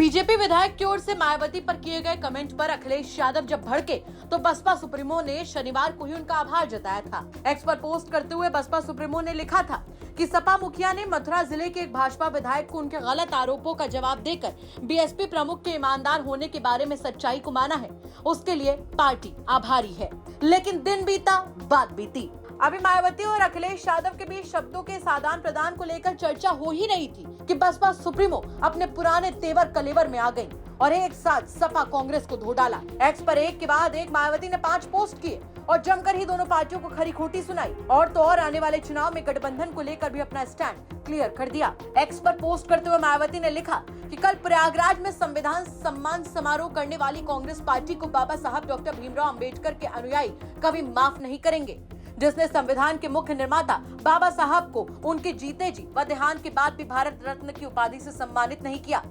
BJP विधायक की ओर से मायावती पर किए गए कमेंट पर अखिलेश यादव जब भड़के तो बसपा सुप्रीमो ने शनिवार को ही उनका आभार जताया था। एक्स पर पोस्ट करते हुए बसपा सुप्रीमो ने लिखा था कि सपा मुखिया ने मथुरा जिले के एक भाजपा विधायक को उनके गलत आरोपों का जवाब देकर बीएसपी प्रमुख के ईमानदार होने के बारे में सच्चाई को माना है, उसके लिए पार्टी आभारी है। लेकिन दिन बीता बात बीती। अभी मायावती और अखिलेश यादव के बीच शब्दों के आदान प्रदान को लेकर चर्चा हो ही रही थी कि बसपा सुप्रीमो अपने पुराने तेवर कलेवर में आ गई और एक साथ सपा कांग्रेस को धो डाला। एक्स पर एक के बाद एक मायावती ने 5 पोस्ट किए और जमकर ही दोनों पार्टियों को खरी खोटी सुनाई और तो और आने वाले चुनाव में गठबंधन को लेकर भी अपना स्टैंड क्लियर कर दिया। एक्स पर पोस्ट करते हुए मायावती ने लिखा कि कल प्रयागराज में संविधान सम्मान समारोह करने वाली कांग्रेस पार्टी को बाबा साहब डॉक्टर भीमराव अंबेडकर के अनुयायी कभी माफ नहीं करेंगे, जिसने संविधान के मुख्य निर्माता बाबा साहब को उनके जीते जी व देहांत के बाद भी भारत रत्न की उपाधि से सम्मानित नहीं किया।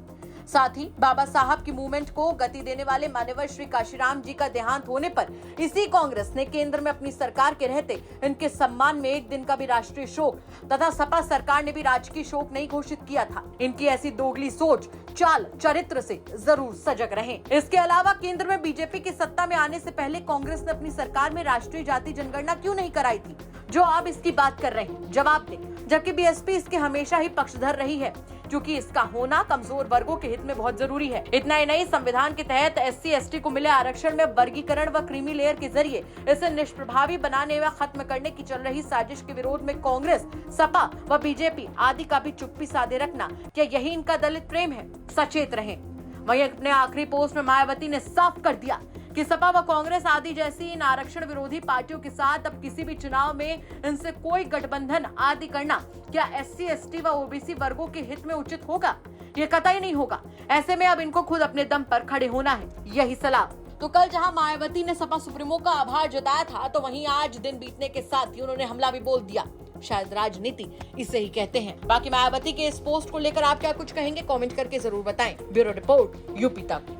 साथ ही बाबा साहब की मूवमेंट को गति देने वाले मान्यवर श्री काशीराम जी का देहांत होने पर इसी कांग्रेस ने केंद्र में अपनी सरकार के रहते इनके सम्मान में एक दिन का भी राष्ट्रीय शोक तथा सपा सरकार ने भी राजकीय शोक नहीं घोषित किया था। इनकी ऐसी दोगली सोच चाल चरित्र से जरूर सजग रहें। इसके अलावा केंद्र में बीजेपी की सत्ता में आने से पहले कांग्रेस ने अपनी सरकार में राष्ट्रीय जाति जनगणना क्यों नहीं कराई थी, जो आप इसकी बात कर रहे हैं? जवाब दें। जबकि बीएसपी इसके हमेशा ही पक्षधर रही है, क्योंकि इसका होना कमजोर वर्गों के हित में बहुत जरूरी है। इतना ही नहीं, संविधान के तहत एससी एसटी को मिले आरक्षण में वर्गीकरण व क्रीमी लेयर के जरिए इसे निष्प्रभावी बनाने व खत्म करने की चल रही साजिश के विरोध में कांग्रेस, सपा व बीजेपी आदि का भी चुप्पी साधे रखना, क्या यही इनका दलित प्रेम है? सचेत रहें। वहीं अपने आखिरी पोस्ट में मायावती ने साफ कर दिया कि सपा व कांग्रेस आदि जैसी इन आरक्षण विरोधी पार्टियों के साथ अब किसी भी चुनाव में इनसे कोई गठबंधन आदि करना क्या एससी एसटी व ओबीसी वर्गों के हित में उचित होगा? ये कतई नहीं होगा। ऐसे में अब इनको खुद अपने दम पर खड़े होना है, यही सलाह। तो कल जहां मायावती ने सपा सुप्रीमो का आभार जताया था, तो वहीं आज दिन बीतने के साथ ही उन्होंने हमला भी बोल दिया। शायद राजनीति इसे ही कहते हैं। बाकी मायावती के इस पोस्ट को लेकर आप क्या कुछ कहेंगे, कमेंट करके जरूर बताएं। ब्यूरो रिपोर्ट, यूपी तक।